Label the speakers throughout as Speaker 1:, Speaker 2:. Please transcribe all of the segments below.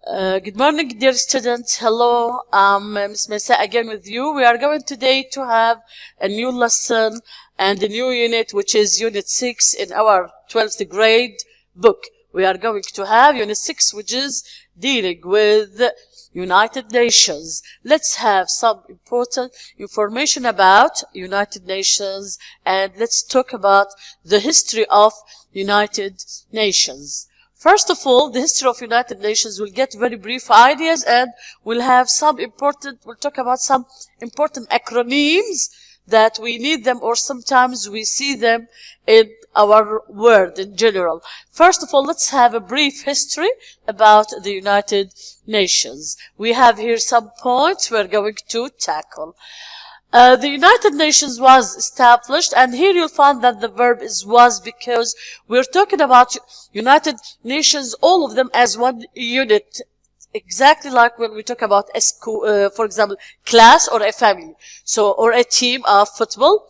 Speaker 1: Good morning, dear students. Hello, I'm Miss Meisaء again with you. We are going today to have a new lesson and a new unit, which is Unit 6 in our 12th grade book. We are going to have Unit 6, which is dealing with United Nations. Let's have some important information about United Nations, and let's talk about the history of United Nations. First of all, the history of United Nations will get very brief ideas, and we'll talk about some important acronyms that we need them, or sometimes we see them in our world in general. First of all, let's have a brief history about the United Nations. We have here some points we're going to tackle. The United Nations was established, and here you'll find that the verb is was, because we're talking about United Nations, all of them as one unit, exactly like when we talk about a school, for example, class or a family, so or a team of football.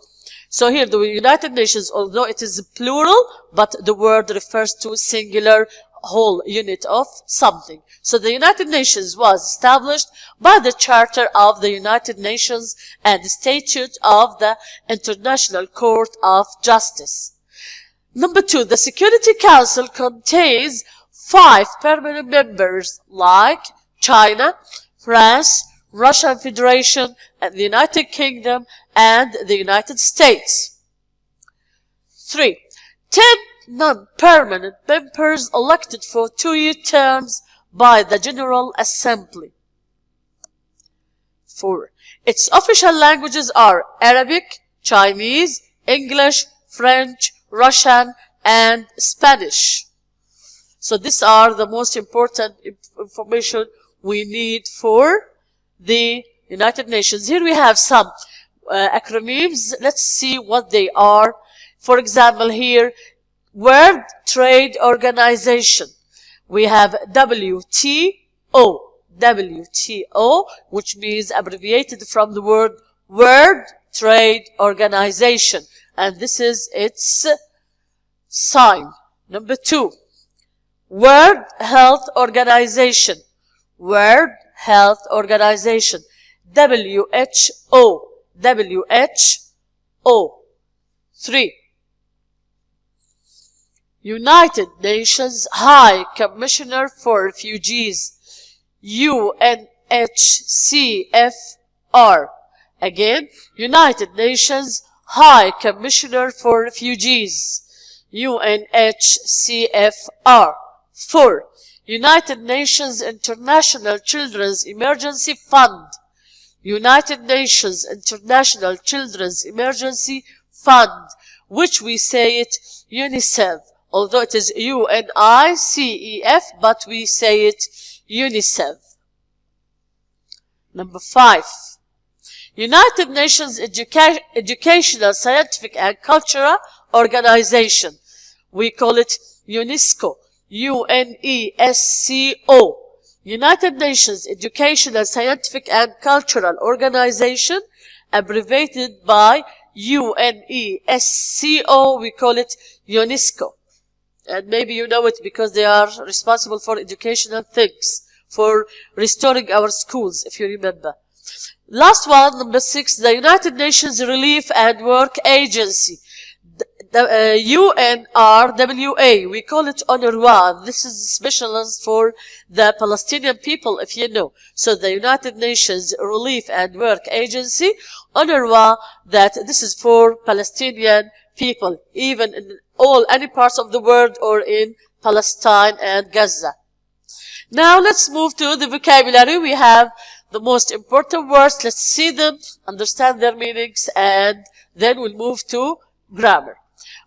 Speaker 1: So here the United Nations, although it is plural, but the word refers to singular whole unit of something. So the United Nations was established by the Charter of the United Nations and the Statute of the International Court of Justice. Number 2, the Security Council contains 5 permanent members like China, France, Russian Federation, and the United Kingdom, and the United States. 3, 10 non-permanent members elected for 2-year terms by the General Assembly. 4, its official languages are Arabic, Chinese, English, French, Russian, and Spanish. So these are the most important information we need for the United Nations. Here we have some acronyms. Let's see what they are. For example, here, World Trade Organization. We have WTO. WTO, which means abbreviated from the word World Trade Organization. And this is its sign. Number 2, World Health Organization. World Health Organization. WHO. WHO. 3, United Nations High Commissioner for Refugees. UNHCFR. Again, United Nations High Commissioner for Refugees. UNHCFR. 4, United Nations International Children's Emergency Fund. United Nations International Children's Emergency Fund, which we say it UNICEF, although it is UNICEF, but we say it UNICEF. Number 5, United Nations Educational, Scientific and Cultural Organization. We call it UNESCO. UNESCO. United Nations Educational, Scientific and Cultural Organization, abbreviated by UNESCO. We call it UNESCO. And maybe you know it because they are responsible for educational things, for restoring our schools, if you remember. Last one, number 6, the United Nations Relief and Work Agency. UNRWA, we call it UNRWA. This is specialized for the Palestinian people, if you know. So the United Nations Relief and Work Agency, UNRWA, that this is for Palestinian people, even in any parts of the world or in Palestine and Gaza. Now let's move to the vocabulary. We have the most important words. Let's see them, understand their meanings, and then we'll move to grammar.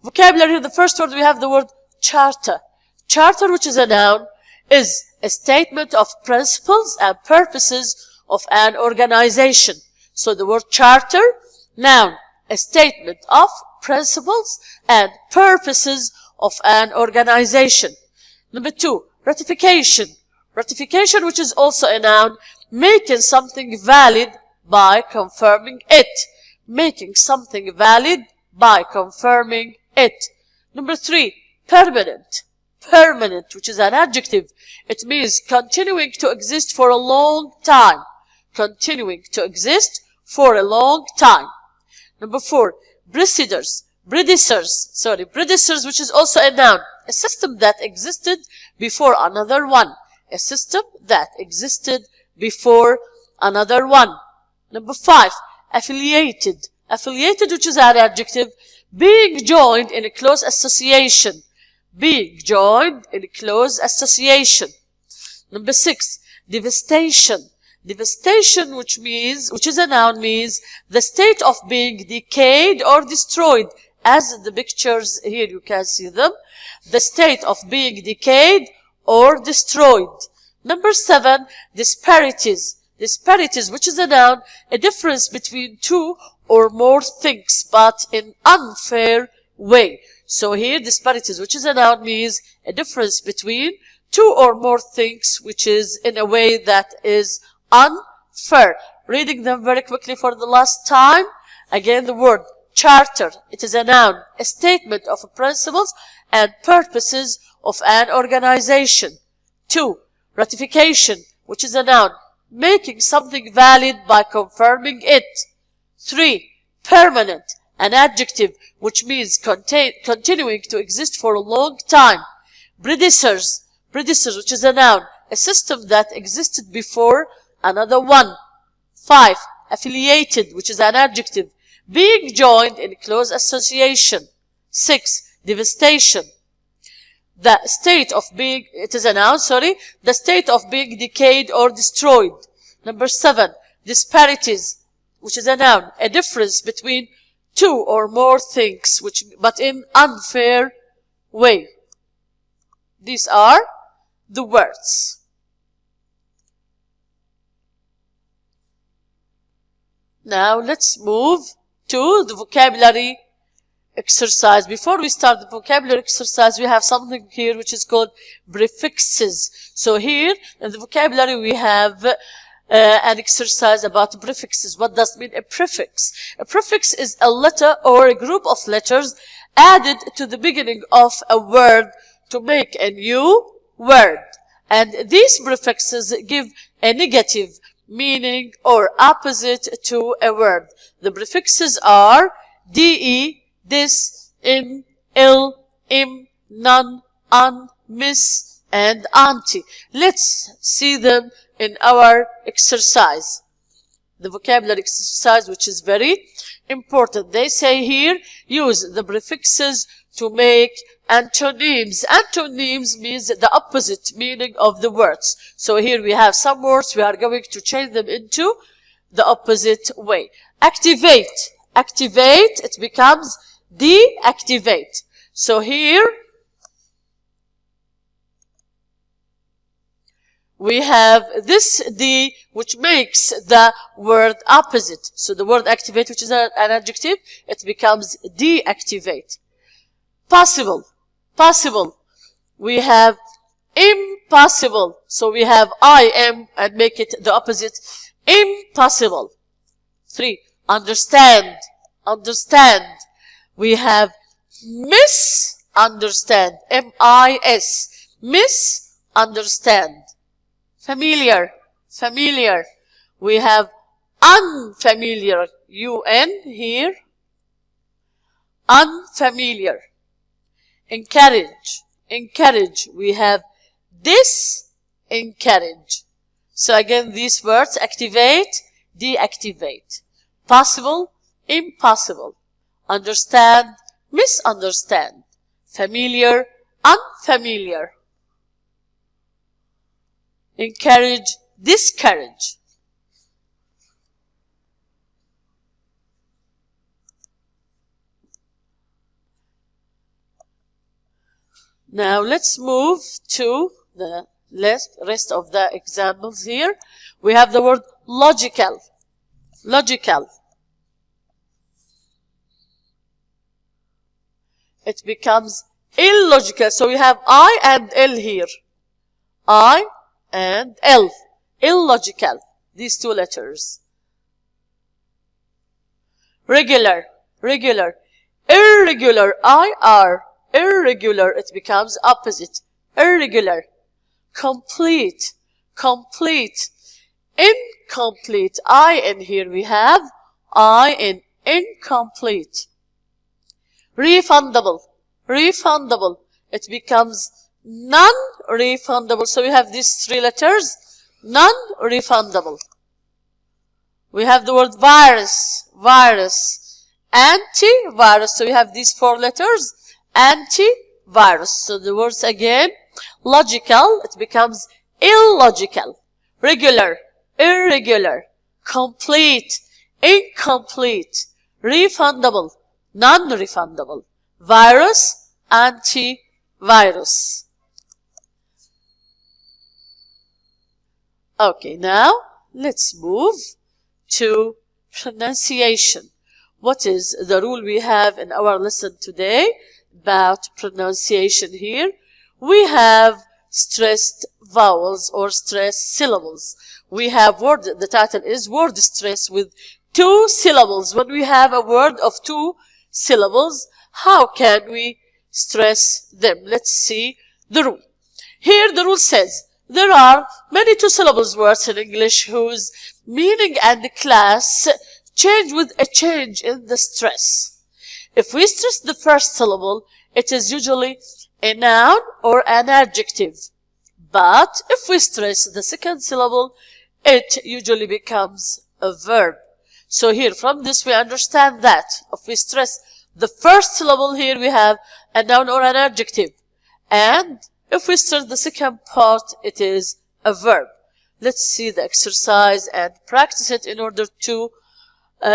Speaker 1: Vocabulary, the first word we have the word charter. Charter, which is a noun, is a statement of principles and purposes of an organization. So the word charter, noun, a statement of principles and purposes of an organization. Number 2, ratification. Ratification, which is also a noun, making something valid by confirming it. Making something valid by confirming it. Number 3, permanent. Permanent, which is an adjective. It means continuing to exist for a long time. Continuing to exist for a long time. Number 4, predecessors, which is also a noun. A system that existed before another one. A system that existed before another one. Number 5, affiliated, which is an adjective. Being joined in a close association. Being joined in a close association. Number 6, devastation. Devastation, which is a noun, means the state of being decayed or destroyed. As in the pictures here, you can see them. The state of being decayed or destroyed. Number 7, disparities. Disparities, which is a noun, a difference between two or more things, but in unfair way. So here, disparities, which is a noun, means a difference between two or more things, which is in a way that is unfair. Reading them very quickly for the last time. Again, the word charter. It is a noun, a statement of principles and purposes of an organization. 2, ratification, which is a noun, making something valid by confirming it. 3, permanent, an adjective, which means continuing to exist for a long time. Predecessors, which is a noun, a system that existed before another one. 5, affiliated, which is an adjective, being joined in close association. 6, devastation, the state of being, it is a noun, the state of being decayed or destroyed. Number 7, disparities, which is a noun, a difference between two or more things, but in unfair way. These are the words. Now let's move to the vocabulary exercise. Before we start the vocabulary exercise, we have something here which is called prefixes. So here in the vocabulary we have an exercise about prefixes. What does mean a prefix? A prefix is a letter or a group of letters added to the beginning of a word to make a new word. And these prefixes give a negative meaning or opposite to a word. The prefixes are de, this, in, il, im, none, un, miss, and auntie. Let's see them in our exercise. The vocabulary exercise, which is very important. They say here, use the prefixes to make antonyms. Antonyms means the opposite meaning of the words. So here we have some words, we are going to change them into the opposite way. Activate. Activate, it becomes deactivate. So here we have this D, which makes the word opposite. So the word activate, which is an adjective, it becomes deactivate. Possible. Possible. We have impossible. So we have I am and make it the opposite. Impossible. 3. Understand. Understand. We have misunderstand. M-I-S. Misunderstand. Familiar. Familiar. We have unfamiliar. U-N here. Unfamiliar. Encourage. Encourage. We have disencourage. So again, these words, activate, deactivate. Possible, impossible. Understand, misunderstand. Familiar, unfamiliar. Encourage, discourage. Now let's move to the rest of the examples here. We have the word logical. Logical. It becomes illogical. So we have I and L here. I and L. Illogical. These two letters. Regular. Regular. Irregular. I-R. Irregular. It becomes opposite. irregular, complete, complete, incomplete. I in here we have I in incomplete. Refundable, refundable. It becomes non-refundable. So we have these three letters, non-refundable. We have the word virus, virus, antivirus. So we have these four letters, antivirus. So the words again, logical, it becomes illogical. Regular, irregular, complete, incomplete, refundable, non-refundable, virus, antivirus. Okay, now let's move to pronunciation. What is the rule we have in our lesson today about pronunciation here? We have stressed vowels or stressed syllables. We have word, the title is word stress with 2 syllables. When we have a word of 2 syllables, how can we stress them? Let's see the rule. Here the rule says there are many 2 syllables words in English whose meaning and class change with a change in the stress. If we stress the first syllable, it is usually a noun or an adjective. But if we stress the second syllable, it usually becomes a verb. So here from this we understand that if we stress the first syllable, here we have a noun or an adjective. And if we stress the second part, it is a verb. Let's see the exercise and practice it in order to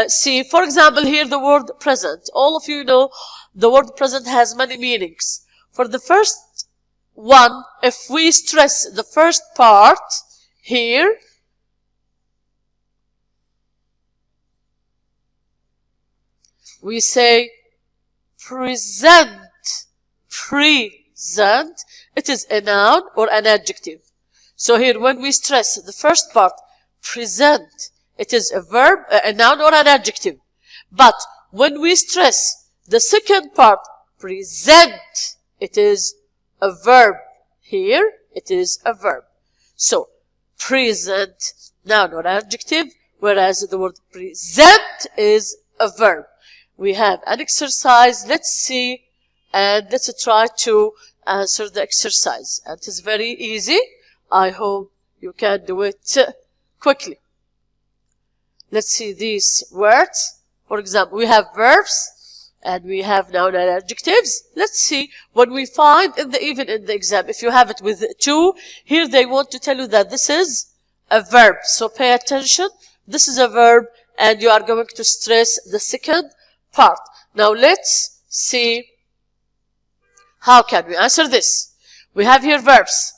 Speaker 1: see. For example, here the word present. All of you know the word present has many meanings. For the first one, if we stress the first part here, we say present, present. It is a noun or an adjective. So here when we stress the first part, present, it is a verb, a noun or an adjective. But when we stress the second part, present, it is a verb. Here it is a verb. So present, noun or adjective, whereas the word present is a verb. We have an exercise. Let's see and let's try to answer the exercise. And it is very easy. I hope you can do it quickly. Let's see these words. For example, we have verbs and we have noun and adjectives. Let's see what we find even in the exam. If you have it with 2, here they want to tell you that this is a verb. So pay attention. This is a verb and you are going to stress the second part. Now let's see how can we answer this. We have here verbs.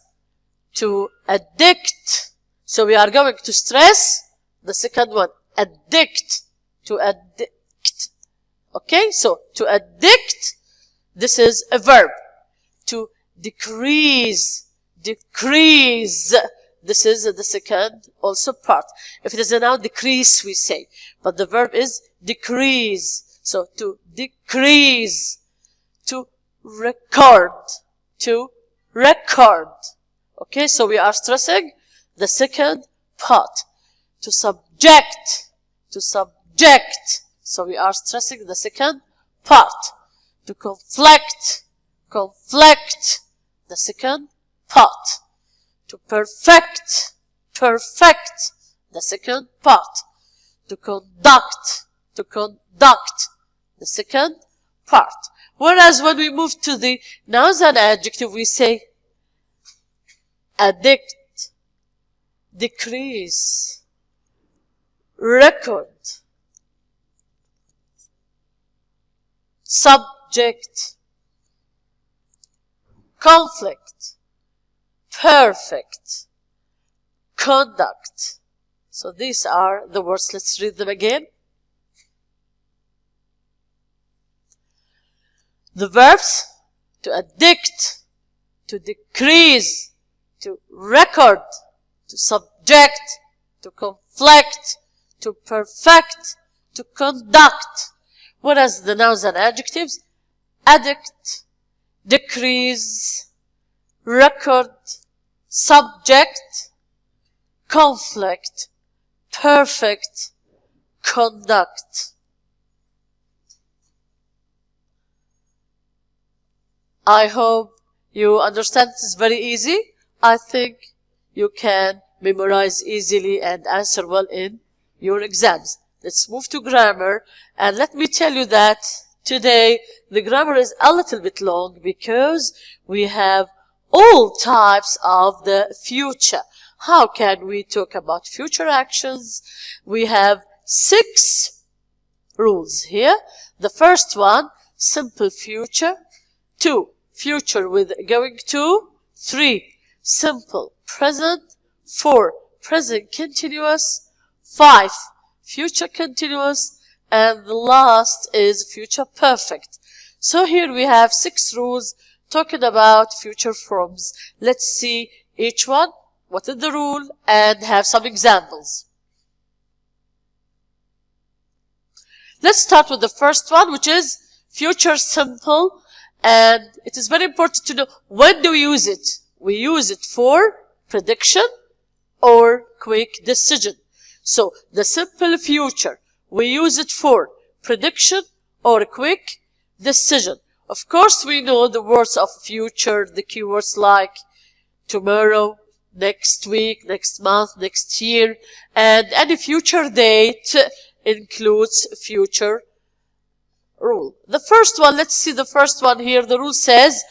Speaker 1: To addict. So we are going to stress the second one. Addict. To addict. Okay, so to addict, this is a verb. To decrease. Decrease. This is the second also part. If it is a noun, decrease we say. But the verb is decrease. So to decrease. To record. To record. Okay, so we are stressing the second part. To subject. To subject. So we are stressing the second part. To conflict. Conflict. The second part. To perfect. Perfect. The second part. To conduct. To conduct. The second part. Whereas when we move to the nouns and adjective, we say addict, decrease, record, subject, conflict, perfect, conduct. So these are the words. Let's read them again. The verbs: to addict, to decrease, to record, to subject, to conflict, to perfect, to conduct. Whereas the nouns and adjectives: addict, decrease, record, subject, conflict, perfect, conduct. I hope you understand this is very easy. I think you can memorize easily and answer well in your exams. Let's move to grammar, and let me tell you that today the grammar is a little bit long because we have all types of the future. How can we talk about future actions? We have 6 rules here. The first one, simple future. 2, future with going to. 3, simple present. 4, present continuous. 5, future continuous. And the last is future perfect. So here we have 6 rules talking about future forms. Let's see each one, what is the rule, and have some examples. Let's start with the first one, which is future simple. And it is very important to know, when do we use it? We use it for prediction or quick decision. So the simple future, we use it for prediction or quick decision. Of course, we know the words of future, the keywords like tomorrow, next week, next month, next year, and any future date includes future rule. The first one, let's see the first one here. The rule says,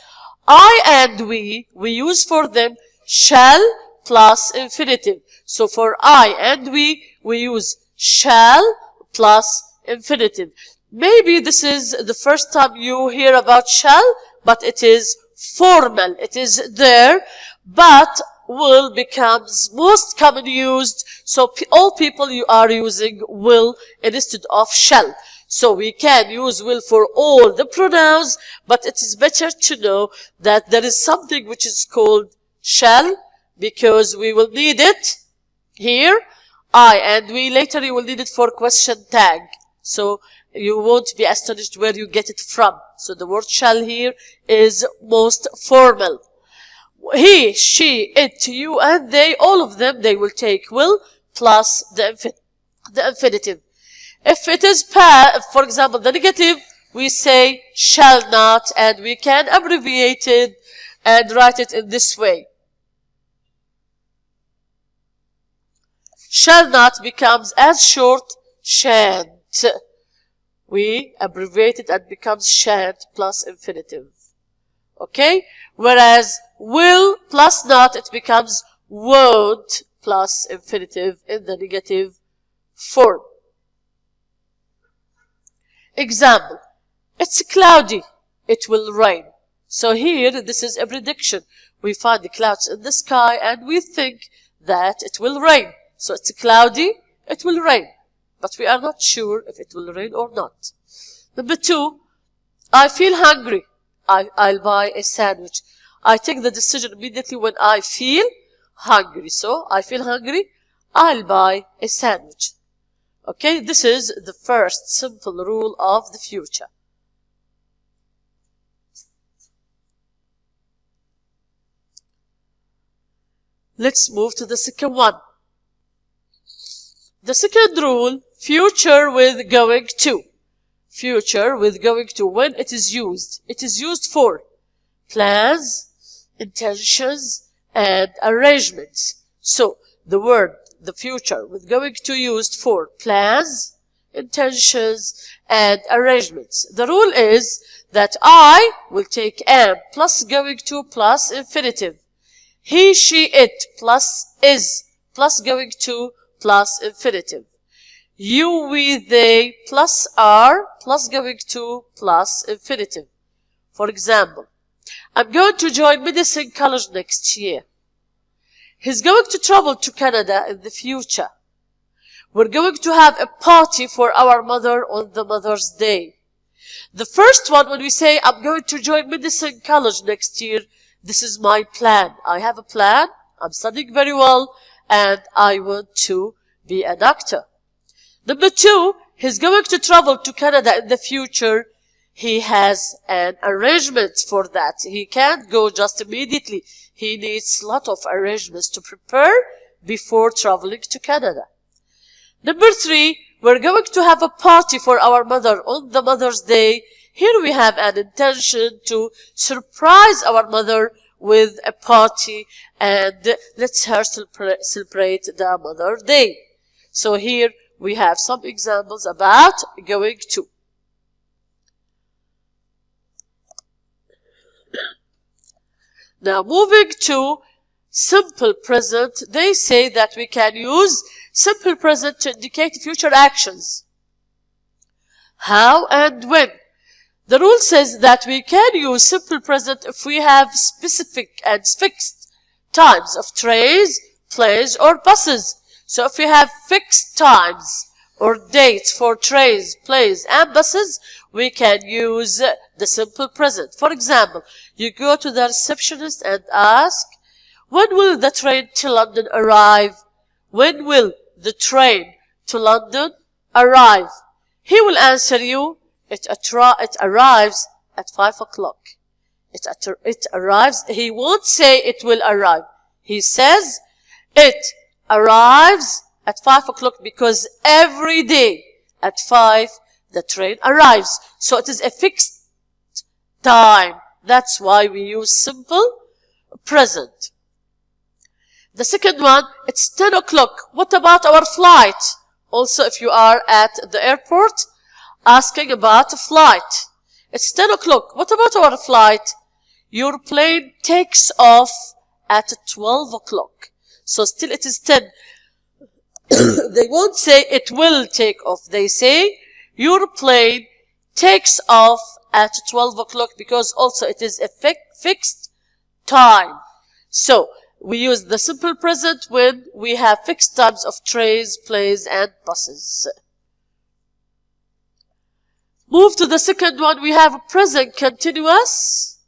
Speaker 1: I and we use for them shall plus infinitive. So for I and we use shall plus infinitive. Maybe this is the first time you hear about shall, but it is formal. It is there, but will becomes most commonly used. So all people you are using will instead of shall. So we can use will for all the pronouns, but it is better to know that there is something which is called shall, because we will need it here. I and we, later you will need it for question tag. So you won't be astonished where you get it from. So the word shall here is most formal. He, she, it, you, and they, all of them, they will take will plus the infinitive. If it is for example, the negative, we say shall not, and we can abbreviate it and write it in this way. Shall not becomes as short shan't. We abbreviate it and becomes shan't plus infinitive. Okay? Whereas will plus not, it becomes won't plus infinitive in the negative form. Example, it's cloudy, it will rain. So here, this is a prediction. We find the clouds in the sky and we think that it will rain. So it's cloudy, it will rain. But we are not sure if it will rain or not. Number 2, I feel hungry. I'll buy a sandwich. I take the decision immediately when I feel hungry. So I feel hungry, I'll buy a sandwich. Okay, this is the first simple rule of the future. Let's move to the second one. The second rule, future with going to. Future with going to, when it is used for plans, intentions, and arrangements. So the word, the future with going to, used for plans, intentions, and arrangements. The rule is that I will take am plus going to plus infinitive. He, she, it plus is plus going to plus infinitive. You, we, they plus are plus going to plus infinitive. For example, I'm going to join medicine college next year. He's going to travel to Canada in the future. We're going to have a party for our mother on the Mother's Day. The first one, when we say, I'm going to join medicine college next year, this is my plan. I have a plan, I'm studying very well, and I want to be a doctor. Number 2, he's going to travel to Canada in the future. he has an arrangement for that. He can't go just immediately. He needs a lot of arrangements to prepare before traveling to Canada. Number 3, we're going to have a party for our mother on the Mother's Day. Here we have an intention to surprise our mother with a party and let her celebrate the Mother's Day. So here we have some examples about going to. Now moving to simple present, they say that we can use simple present to indicate future actions. How and when? The rule says that we can use simple present if we have specific and fixed times of trains, planes, or buses. So if we have fixed times or dates for trains, planes, and buses, we can use the simple present. For example, you go to the receptionist and ask, when will the train to London arrive? When will the train to London arrive? He will answer you, it arrives at 5 o'clock. It arrives. He won't say it will arrive. He says it arrives at 5 o'clock because every day at 5 the train arrives. So it is a fixed time. That's why we use simple present. The second one, it's 10 o'clock. What about our flight? Also, if you are at the airport asking about a flight, it's 10 o'clock. What about our flight? Your plane takes off at 12 o'clock. So still it is 10. They won't say it will take off. They say your plane takes off at 12 o'clock because also it is a fixed time. So we use the simple present when we have fixed times of trains, planes, and buses. Move to the second one. We have a present continuous.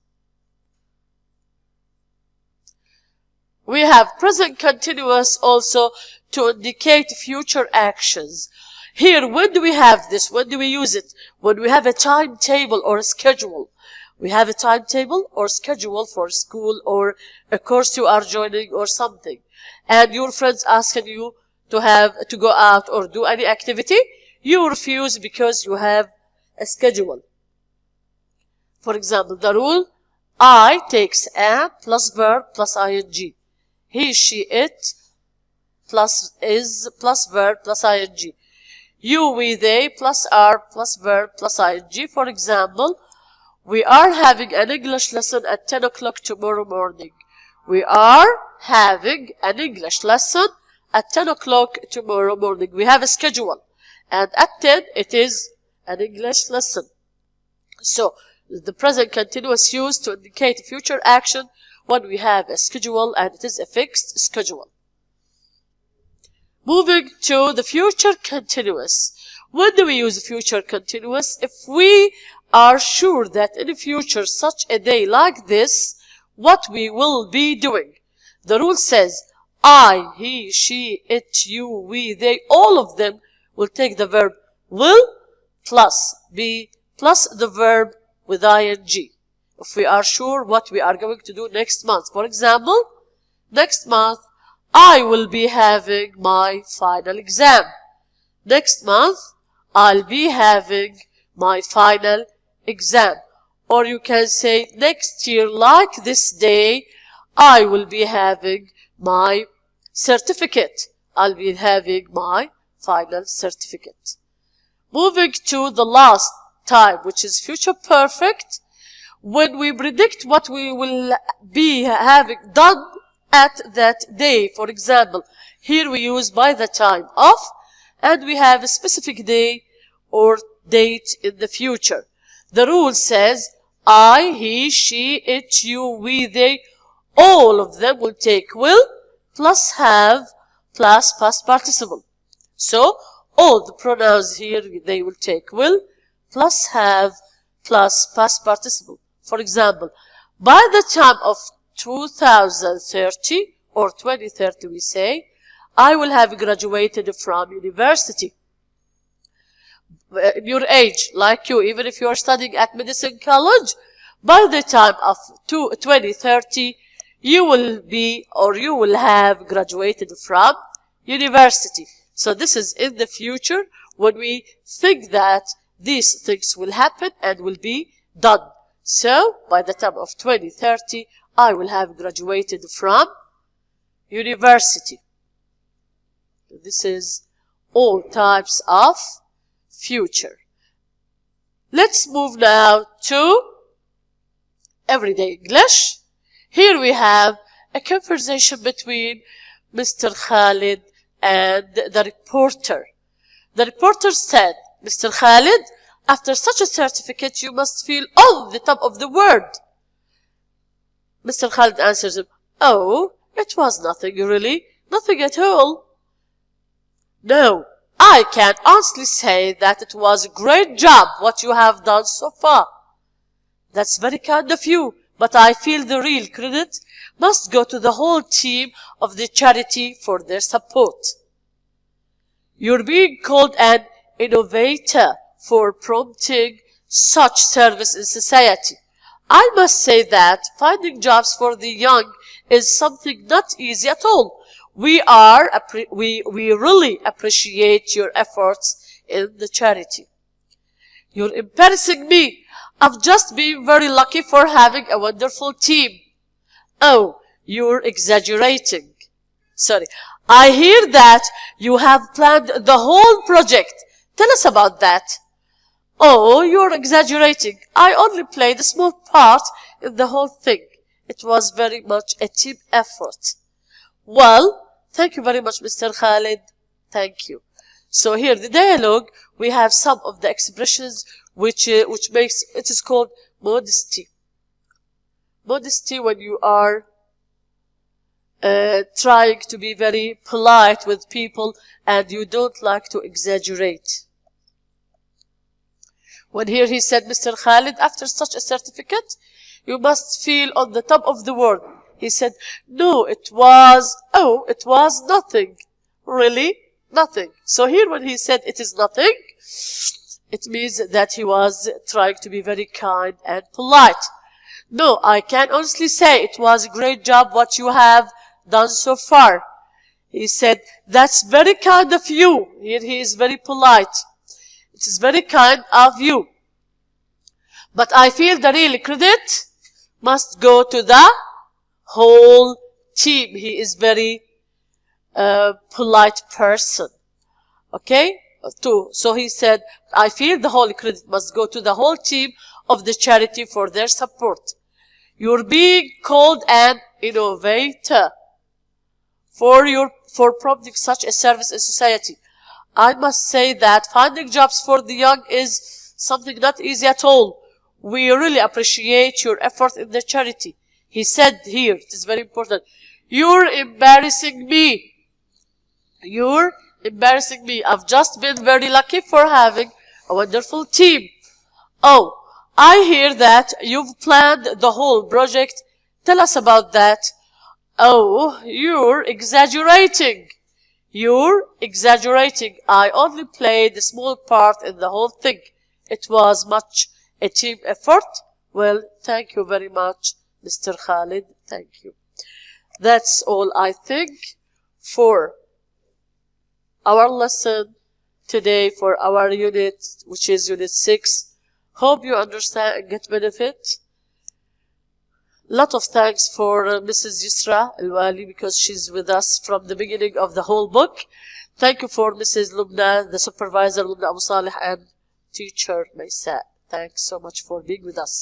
Speaker 1: We have present continuous also to indicate future actions. Here, when do we have this? When do we use it? When we have a timetable or a schedule. We have a timetable or schedule for school or a course you are joining or something. And your friends asking you to go out or do any activity. You refuse because you have a schedule. For example, the rule, I takes am plus verb plus ing. He, she, it plus is plus verb plus ing. You, we, they plus are plus verb plus ing. For example, we are having an English lesson at 10 o'clock tomorrow morning. We are having an English lesson at 10 o'clock tomorrow morning. We have a schedule. And at 10, it is an English lesson. So, the present continuous used to indicate future action when we have a schedule and it is a fixed schedule. Moving to the future continuous. When do we use future continuous? If we are sure that in the future, such a day like this, what we will be doing. The rule says, I, he, she, it, you, we, they, all of them will take the verb will plus be plus the verb with ing. If we are sure what we are going to do next month. For example, next month, I will be having my final exam. Next month, I'll be having my final exam. Or you can say, next year, like this day, I will be having my certificate. I'll be having my final certificate. Moving to the last time, which is future perfect. When we predict what we will be having done at that day. For example, here we use by the time of, and we have a specific day or date in the future. The rule says, I, he, she, it, you, we, they, all of them will take will plus have plus past participle. So, all the pronouns here, they will take will plus have plus past participle. For example, by the time of 2030 or 2030 we say, I will have graduated from university. in your age, like you, even if you are studying at medicine college, by the time of 2030, you will be or you will have graduated from university. So this is in the future when we think that these things will happen and will be done. So by the time of 2030, I will have graduated from university. This is all types of future. Let's move now to everyday English. Here we have a conversation between Mr. Khalid and the reporter. The reporter said, Mr. Khalid, after such a certificate, you must feel on the top of the world. Mr. Khalid answers him, oh, it was nothing really, nothing at all. No, I can honestly say that it was a great job what you have done so far. That's very kind of you, but I feel the real credit must go to the whole team of the charity for their support. You're being called an innovator for prompting such service in society. I must say that finding jobs for the young is something not easy at all. We really appreciate your efforts in the charity. You're embarrassing me. I've just been very lucky for having a wonderful team. Oh, you're exaggerating. Sorry. I hear that you have planned the whole project. Tell us about that. Oh, you're exaggerating. I only played a small part in the whole thing. It was very much a team effort. Well, thank you very much, Mr. Khalid. Thank you. So here, the dialogue, we have some of the expressions which makes, it is called modesty. Modesty when you are trying to be very polite with people and you don't like to exaggerate. When here he said, Mr. Khalid, after such a certificate, you must feel on the top of the world. He said, no, it was nothing. Really? Nothing. So here when he said it is nothing, it means that he was trying to be very kind and polite. No, I can honestly say it was a great job what you have done so far. He said, that's very kind of you. Here he is very polite. It is very kind of you. But I feel the real credit must go to the whole team. He is very polite person. Okay? So he said, I feel the whole credit must go to the whole team of the charity for their support. You're being called an innovator for prompting such a service in society. I must say that finding jobs for the young is something not easy at all. We really appreciate your effort in the charity. He said here, it is very important, you're embarrassing me. You're embarrassing me. I've just been very lucky for having a wonderful team. Oh, I hear that you've planned the whole project. Tell us about that. Oh, you're exaggerating. You're exaggerating. I only played a small part in the whole thing. It was much a team effort. Well, thank you very much, Mr. Khalid. Thank you. That's all I think for our lesson today for our unit, which is unit 6. Hope you understand and get benefit. Lot of thanks for Mrs. Yusra Al-Wali because she's with us from the beginning of the whole book. Thank you for Mrs. Lubna, the supervisor Lubna Abu Salih, and teacher Meisaء. Thanks so much for being with us.